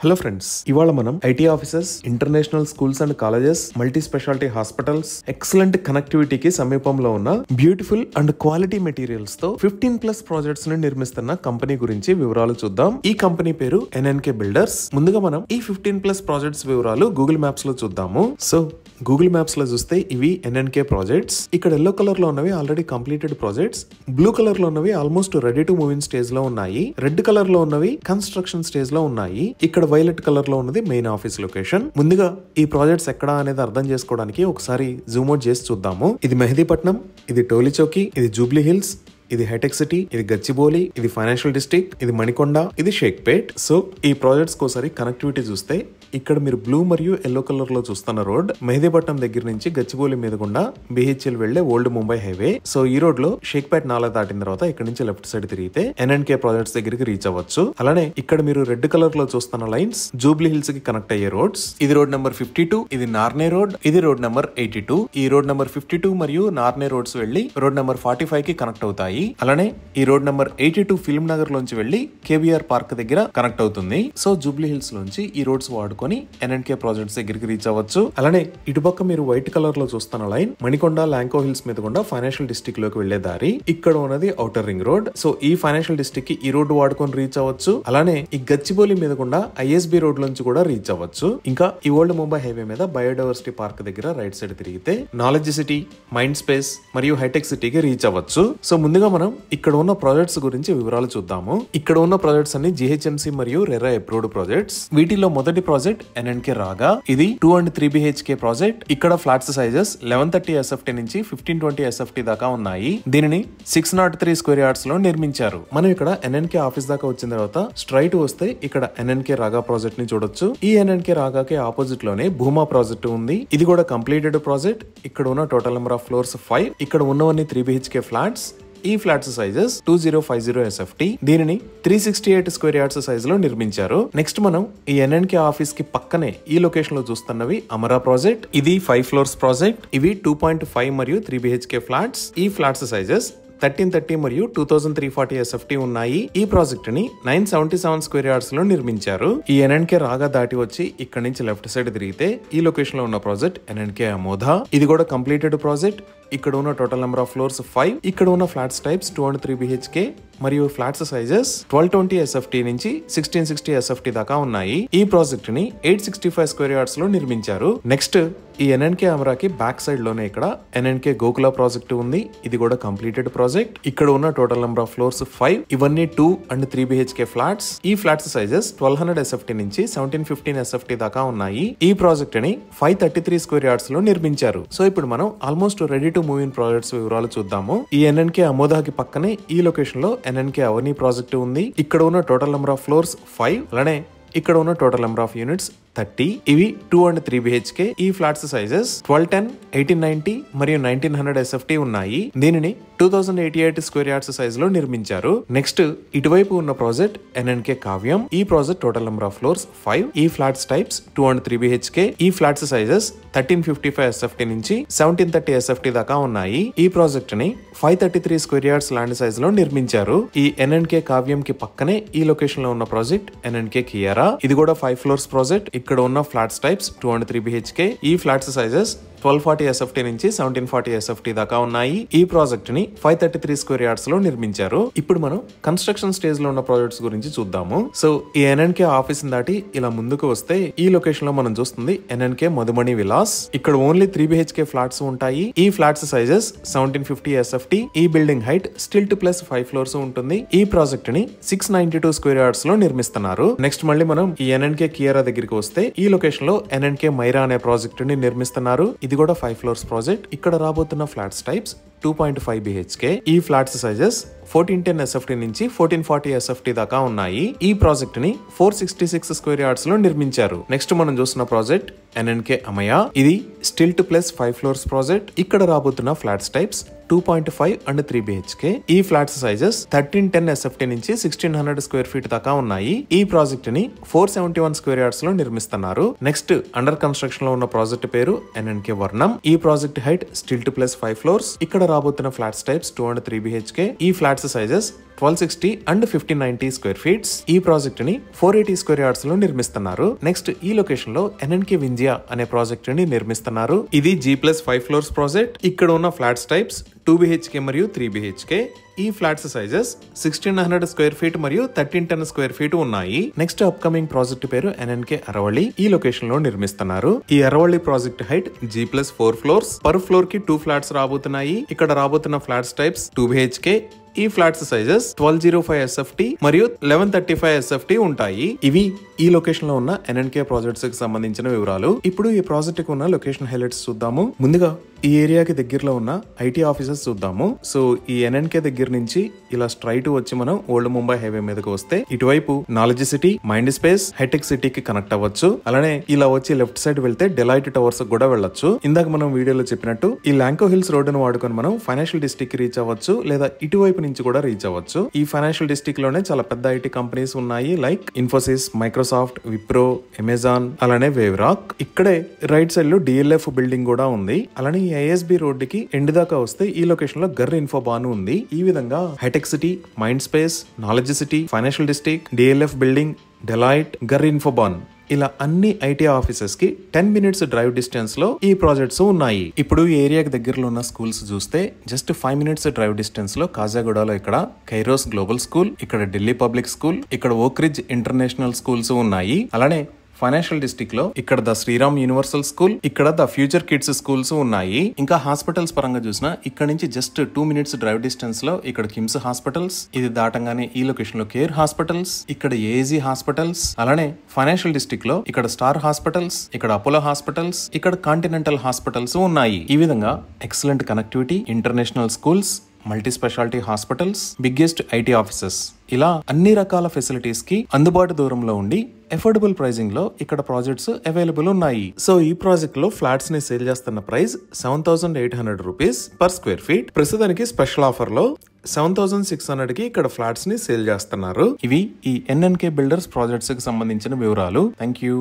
Hello friends, ఇవాళ మనం IT offices, international schools and colleges, multi speciality hospitals, excellent కనెక్టివిటీకి సమీపంలో ఉన్న బ్యూటిఫుల్ అండ్ క్వాలిటీ మెటీరియల్స్ తో 15+ ప్రాజెక్ట్స్ ని నిర్మిస్తున్న కంపెనీ గురించి వివరాలు చూద్దాం. ఈ కంపెనీ పేరు ఎన్ఎన్కే బిల్డర్స్. ముందుగా మనం ఈ 15+ ప్రాజెక్ట్స్ వివరాలు గూగుల్ మ్యాప్స్ లో చూద్దాము. సో గూగుల్ మ్యాప్స్ లో చూస్తే ఇవి ఎన్ఎన్కే ప్రాజెక్ట్స్. ఇక్కడ ఎల్లో కలర్ లో ఉన్నవి already completed projects, blue colour లో ఉన్నవి almost ready to move in stage లో ఉన్నాయి, రెడ్ కలర్ లో ఉన్నవి కన్స్ట్రక్షన్ స్టేజ్ లో ఉన్నాయి, ఇక్కడ వైలెట్ కలర్ లో ఉన్నది మెయిన్ ఆఫీస్ లొకేషన్. ముందుగా ఈ ప్రాజెక్ట్స్ ఎక్కడ అనేది అర్థం చేసుకోవడానికి ఒకసారి జూమ్ అవుట్ చేసి చూద్దాము. ఇది మెహదీపట్నం, ఇది టోలీచౌకి, ఇది జూబ్లీ హిల్స్, ఇది హైటెక్ సిటీ, ఇది గచ్చిబౌలి, ఇది ఫైనాన్షియల్ డిస్ట్రిక్ట్, ఇది మణికొండ, ఇది షేక్పేట్. సో ఈ ప్రాజెక్ట్స్ కోసారి కనెక్టివిటీ చూస్తే ఇక్కడ మీరు బ్లూ మరియు ఎల్లో కలర్ లో చూస్తున్న రోడ్ మెహదీపట్నం దగ్గర నుంచి గచ్చిబౌలి మీద గుండా బిహెచ్ఎల్ వెళ్లే ఓల్డ్ ముంబై హైవే. సో ఈ రోడ్ లో షేక్పేట్ నాలా దాటిన తర్వాత ఇక్కడ నుంచి లెఫ్ట్ సైడ్ తిరిగితే ఎన్ఎన్కే ప్రాజెక్ట్స్ దగ్గరికి రీచ్ అవ్వచ్చు. అలానే ఇక్కడ మీరు రెడ్ కలర్ లో చూస్తున్న లైన్స్ జూబ్లీ హిల్స్ కి కనెక్ట్ అయ్యే రోడ్స్. ఇది రోడ్ నెంబర్ 52, ఇది నార్నే రోడ్, ఇది రోడ్ నెంబర్ 82. ఈ రోడ్ నెంబర్ 52 మరియు నార్నే రోడ్స్ వెళ్లి రోడ్ నెంబర్ 45 కి కనెక్ట్ అవుతాయి. అలానే ఈ రోడ్ నెంబర్ 82 ఫిల్మ్ నగర్ లోంచి వెళ్లి కేబీఆర్ పార్క్ దగ్గర కనెక్ట్ అవుతుంది. సో జూబ్లీ హిల్స్ లోంచి ఈ రోడ్స్ వాడుకొని ఎన్ఎన్కే ప్రాజెక్ట్స్ దగ్గరికి రీచ్ అవ్వచ్చు. అలానే ఇటుపక్క మీరు వైట్ కలర్ లో చూస్తున్న లైన్ మణికొండ, లాంకో హిల్స్ మీద గుండా ఫైనాన్షియల్ డిస్ట్రిక్ట్ లోకి వెళ్లే దారి. ఇక్కడ ఉన్నది ఔటర్ రింగ్ రోడ్. సో ఈ ఫైనాన్షియల్ డిస్ట్రిక్ట్ కి ఈ రోడ్ వాడుకొని రీచ్ అవ్వచ్చు. అలానే ఈ గచ్చిబౌలి మీద గుండా ఐఎస్బి రోడ్ నుంచి కూడా రీచ్ అవ్వచ్చు. ఇంకా ఈ ఓల్డ్ ముంబై హైవే మీద బయోడైవర్సిటీ పార్క్ దగ్గర రైట్ సైడ్ తిరిగితే నాలెడ్జ్ సిటీ, మైండ్ స్పేస్ మరియు హైటెక్ సిటీకి రీచ్ అవ్వచ్చు. సో ముందుగా మనం ఇక్కడ ఉన్న ప్రాజెక్ట్స్ గురించి వివరాలు చూద్దాము. ఇక్కడ ఉన్న ప్రాజెక్ట్స్ అన్ని జిహెచ్ఎంసి మరియు రెరా అప్రూవ్డ్ ప్రాజెక్ట్స్. వీటిలో మొదటి ప్రాజెక్ట్ ఎన్ఎన్కే రాగా. ఇది 2 and 3 BHK ప్రాజెక్ట్. ఇక్కడ ఫ్లాట్స్ సైజెస్ 1130 SFT నుంచి 1520 SFT దాకా ఉన్నాయి. దీనిని 603 స్క్వేర్ యార్డ్స్ లో నిర్మించారు. మనం ఇక్కడ ఎన్ఎన్కే ఆఫీస్ దాకా వచ్చిన తర్వాత స్ట్రైట్ వస్తే ఇక్కడ ఎన్ఎన్కే రాగా ప్రాజెక్ట్ ని చూడొచ్చు. ఈ ఎన్ఎన్కే రాగాకి ఆపోజిట్ లోనే భూమా ప్రాజెక్ట్ ఉంది. ఇది కూడా కంప్లీటెడ్ ప్రాజెక్ట్. ఇక్కడ ఉన్న టోటల్ నెంబర్ ఆఫ్ ఫ్లోర్స్ 5. ఇక్కడ ఉన్నవన్నీ 3 BHK ఫ్లాట్స్. ఈ ఫ్లాట్స్ సైజెస్ 2050 SFT. దీనిని 368 స్క్వేర్ యార్డ్స్ సైజ్ లో నిర్మించారు. నెక్స్ట్ మనం ఈ ఎన్ఎన్కే ఆఫీస్ కి పక్కనే ఈ లొకేషన్ లో చూస్తున్నవి అమరా ప్రాజెక్ట్. ఇది 5 ఫ్లోర్స్ ప్రాజెక్ట్. ఇవి 2.5 మరియు 3 BHK ఫ్లాట్స్. ఈ ఫ్లాట్స్ సైజెస్ 1330 మరియు 2340 SFT ఉన్నాయి. ఈ ప్రాజెక్ట్ ని 977 స్క్వేర్ యార్డ్స్ లో నిర్మించారు. ఈ ఎన్ఎన్కే రాగా దాటి వచ్చి ఇక్కడ నుంచి లెఫ్ట్ సైడ్ తిరిగితే ఈ లొకేషన్ లో ఉన్న ప్రాజెక్ట్ ఎన్ఎన్కే అమోధ. ఇది కూడా కంప్లీటెడ్ ప్రాజెక్ట్. ఇక్కడ ఉన్న టోటల్ నెంబర్ ఆఫ్ ఫ్లోర్స్ 5. ఇక్కడ ఉన్న ఫ్లాట్స్ టైప్స్ 2 and 3 BHK మరియు ఫ్లాట్స్ సైజెస్ 1220 SFT నుంచి 1660 SFT దాకా ఉన్నాయి. ఈ ప్రాజెక్ట్ ని 865 స్క్వేర్ యార్డ్స్ లో నిర్మించారు. నెక్స్ట్ ఈ ఎన్ఎన్కే అమరాకి బ్యాక్ సైడ్ లోనే ఇక్కడ ఎన్ఎన్కే గోకుల ప్రాజెక్ట్ ఉంది. ఇది కూడా కంప్లీటెడ్ ప్రాజెక్ట్. ఇక్కడ ఉన్న టోటల్ నెంబర్ ఆఫ్ ఫ్లోర్స్ 5. ఇవన్నీ 2 and 3 BHK ఫ్లాట్స్. ఈ ఫ్లాట్స్ సైజెస్ 1200 SFT నుంచి 1715 SFT దాకా ఉన్నాయి. ఈ ప్రాజెక్ట్ ని 533 స్క్వేర్ యార్డ్స్ లో నిర్మించారు. సో ఇప్పుడు మనం almost ready to move in projects వివరాలు చూద్దాము. ఈ ఎన్ఎన్కే అమోదాకి పక్కనే ఈ లొకేషన్ లో ఎన్ఎన్కే అవని ప్రాజెక్ట్ ఉంది. ఇక్కడ ఉన్న టోటల్ నెంబర్ ఆఫ్ ఫ్లోర్స్ 5. అలానే ఇక్కడ ఉన్న టోటల్ నెంబర్ ఆఫ్ యూనిట్స్ 30. ఇవి 2 and 3 BHK. ఈ ఫ్లాట్స్ సైజెస్ 1210, 1890 మరియు 1900 SFT ఉన్నాయి. దీనిని 2088 స్క్వేర్ యార్డ్స్ సైజ్ లో నిర్మించారు. నెక్స్ట్ ఇటువైపు ఉన్న ప్రాజెక్ట్ ఎన్ఎన్కే కావ్యం. ఈ project total number of floors 5. ఈ ఫ్లాట్స్ టైప్స్ 2 and 3 BHK. ఈ ఫ్లాట్స్ సైజెస్ 1355 SFT నుంచి 1730 SFT దాకా ఉన్నాయి. ఈ ప్రాజెక్ట్ ని 533 స్క్వేర్ యార్డ్స్ ల్యాండ్ సైజ్ లో నిర్మించారు. ఈ ఎన్ఎన్కే కావ్యం కి పక్కనే ఈ లొకేషన్ లో ఉన్న ప్రాజెక్ట్ ఎన్ఎన్కే కియారా. ఇది కూడా 5 ఫ్లోర్స్ ప్రాజెక్ట్. ఇక్కడ ఉన్న ఫ్లాట్స్ టైప్స్ 2 and 3 BHK. ఈ ఫ్లాట్స్ సైజెస్ 1240 SFT నుంచి 1740 SFT దాకా ఉన్నాయి. ఈ ప్రాజెక్ట్ ని 533 స్క్వేర్ యార్డ్స్ లో నిర్మించారు. ఇప్పుడు మనం కన్స్ట్రక్షన్ స్టేజ్ లో ఉన్న ప్రాజెక్ట్స్ గురించి చూద్దాము. సో ఈ ఎన్ఎన్కే ఆఫీస్ దాటి ఇలా ముందుకు వస్తే ఈ లొకేషన్ లో మనం చూస్తుంది ఎన్ఎన్కే మధుమణి విలాస్. ఇక్కడ ఓన్లీ 3 BHK ఫ్లాట్స్ ఉంటాయి. ఈ ఫ్లాట్స్ సైజెస్ 1750 SFT. ఈ building height stilt plus 5 floors ఉంటుంది. ఈ ప్రాజెక్ట్ ని 692 స్క్వేర్ యార్డ్స్ లో నిర్మిస్తున్నారు. నెక్స్ట్ మళ్ళీ మనం ఈ ఎన్ఎన్కే కియారా దగ్గరికి వస్తే ఈ లొకేషన్ లో ఎన్ఎన్కే మైరా అనే ప్రాజెక్ట్ ని నిర్మిస్తున్నారు. ఇది కూడా 5 ఫ్లోర్స్ ప్రాజెక్ట్. ఇక్కడ రాబోతున్న ఫ్లాట్స్ టైప్స్ 2.5 BHK. ఈ ఫ్లాట్స్ సైజెస్ 1410 SFT నుంచి 1440 SFT దాకా ఉన్నాయి. ఈ ప్రాజెక్ట్ ని 466 స్క్వేర్ యార్డ్స్ లో నిర్మించారు. నెక్స్ట్ మనం చూస్తున్న ప్రాజెక్ట్ ఎన్ఎన్కే అమయ. ఇది స్టిల్ట్ ప్లస్ 5 ఫ్లోర్స్ ప్రాజెక్ట్. ఇక్కడ రాబోతున్న ఫ్లాట్స్ టైప్స్ 2.5 and 3 BHK. ఈ ఫ్లాట్స్ సైజెస్ 1310 SFT నుంచి 1600 స్క్వేర్ ఫీట్ దాకా ఉన్నాయి. ఈ ప్రాజెక్ట్ ని 471 స్క్వేర్ యార్డ్స్ లో నిర్మిస్తున్నారు. నెక్స్ట్ అండర్ కన్స్ట్రక్షన్ లో ఉన్న ప్రాజెక్ట్ పేరు ఎన్ఎన్కే వర్ణం. ఈ project height stilt plus 5 floors. ఇక్కడ రాబోతున్న ఫ్లాట్స్ టైప్స్ 2 and 3 BHK. ఈ flats flats sizes 1260 and 1590 square feets. ఈ ప్రాజెక్ట్ ని 480 స్క్వేర్ యార్డ్స్ లో నిర్మిస్తున్నారు. నెక్స్ట్ ఈ లొకేషన్ లో ఎన్ఎన్కే వింజియా అనే ప్రాజెక్ట్ ని నిర్మిస్తున్నారు. ఇది G+5 ఫ్లోర్స్ ప్రాజెక్ట్. ఇక్కడ ఉన్న ఫ్లాట్స్ టైప్స్ 2 BHK మరియు 3 BHK. ఈ ఫ్లాట్స్ సైజెస్ 1600 స్క్వేర్ ఫీట్ మరియు 1310 స్క్వేర్ ఫీట్ ఉన్నాయి. నెక్స్ట్ అప్కమింగ్ ప్రాజెక్ట్ పేరు ఎన్ఎన్కే అరవళి. ఈ లొకేషన్ లో నిర్మిస్తున్నారు. ఈ Aravali project height G+4 floors. Per floor కి 2 ఫ్లాట్స్ రాబోతున్నాయి. ఇక్కడ రాబోతున్న ఫ్లాట్స్ టైప్స్ 2 BHK. ఈ ఫ్లాట్స్ సైజెస్ 1205 SFT మరియు 1135 SFT ఉంటాయి. ఇవి ఈ లొకేషన్ లో ఉన్న ఎన్ఎన్కే ప్రాజెక్ట్స్ కి సంబంధించిన వివరాలు. ఇప్పుడు ఈ ప్రాజెక్ట్ కు ఉన్న లొకేషన్ హైలైట్స్ చూద్దాము. ముందుగా ఈ ఏరియాకి దగ్గరలో ఉన్న ఐటీ ఆఫీసెస్ చూద్దాము. సో ఈ ఎన్ఎన్కే దగ్గర నుంచి ఇలా స్ట్రైట్ వచ్చి మనం ఓల్డ్ ముంబై హైవే మీదకి వస్తే ఇటువైపు knowledge city, mind space, hitech సిటీకి కనెక్ట్ అవ్వచ్చు. అలానే ఇలా వచ్చి లెఫ్ట్ సైడ్ వెళ్తే డెలైట్ టవర్స్ కూడా వెళ్ళొచ్చు. ఇందాక మనం వీడియోలో చెప్పినట్టు ఈ లాంకో హిల్స్ రోడ్ ను వాడుకొని మనం ఫైనాన్షియల్ డిస్ట్రిక్ట్ కి రీచ్ అవ్వచ్చు, లేదా ఇటువైపు నుంచి కూడా రీచ్ అవ్వచ్చు. ఈ ఫైనాన్షియల్ డిస్ట్రిక్ట్ లోనే చాలా పెద్ద ఐటీ కంపెనీస్ ఉన్నాయి, like Infosys, Microsoft, Wipro, Amazon, అలానే వేవ్రాక్. ఇక్కడే రైట్ సైడ్ లో DLF బిల్డింగ్ కూడా ఉంది. అలానే ఐఎస్బి రోడ్ కి ఎండ్ దాకా వస్తే ఈ లొకేషన్ లో గర్ ఇన్ఫోబాన్ ఉంది. ఈ విధంగా hitech city, mind space, knowledge city, financial district, DLF building, Deloitte, గర్ ఇన్ఫోబాన్ ఇలా అన్ని ఐటీ ఆఫీసెస్ కి 10 minutes డ్రైవ్ డిస్టెన్స్ లో ఈ ప్రాజెక్ట్స్ ఉన్నాయి. ఇప్పుడు ఈ ఏరియాకి దగ్గరలో ఉన్న స్కూల్స్ చూస్తే జస్ట్ 5 minutes డ్రైవ్ డిస్టెన్స్ లో కాజాగూడలో ఇక్కడ కైరోస్ గ్లోబల్ స్కూల్, ఇక్కడ ఢిల్లీ పబ్లిక్ స్కూల్, ఇక్కడ ఓక్రిడ్జ్ ఇంటర్నేషనల్ స్కూల్స్ ఉన్నాయి. అలానే ఫైనాన్షియల్ డిస్ట్రిక్ట్ లో ఇక్కడ ద శ్రీరామ్ యూనివర్సల్ స్కూల్, ఇక్కడ ద ఫ్యూచర్ కిడ్స్ స్కూల్స్ ఉన్నాయి. ఇంకా హాస్పిటల్స్ పరంగా చూసినా ఇక్కడ నుంచి జస్ట్ 2 minutes డ్రైవ్ డిస్టెన్స్ లో ఇక్కడ కిమ్స్ హాస్పిటల్స్, ఇది దాటంగానే ఈ లొకేషన్ లో కేర్ హాస్పిటల్స్, ఇక్కడ ఏజీ హాస్పిటల్స్. అలానే ఫైనాన్షియల్ డిస్ట్రిక్ట్ లో ఇక్కడ స్టార్ హాస్పిటల్స్, ఇక్కడ అపోలో హాస్పిటల్స్, ఇక్కడ కాంటినెంటల్ హాస్పిటల్స్ ఉన్నాయి. ఈ విధంగా excellent connectivity, international schools, multi speciality hospitals, biggest IT offices, ఇలా అన్ని రకాల ఫెసిలిటీస్ కి అందుబాటు దూరంలో ఉండి ఎఫోర్డబుల్ ప్రైజింగ్ లో ఇక్కడ ప్రాజెక్ట్స్ అవైలబుల్ ఉన్నాయి. సో ఈ ప్రాజెక్ట్ లో ఫ్లాట్స్ ని సేల్ చేస్తున్న price 7,800 rupees per square feet. ప్రస్తుతానికి స్పెషల్ ఆఫర్ లో 7,600 కి ఇక్కడ ఫ్లాట్స్ ని సేల్ చేస్తున్నారు. ఇవి ఈ ఎన్ఎన్కే బిల్డర్స్ ప్రాజెక్ట్స్ కి సంబంధించిన వివరాలు. Thank you.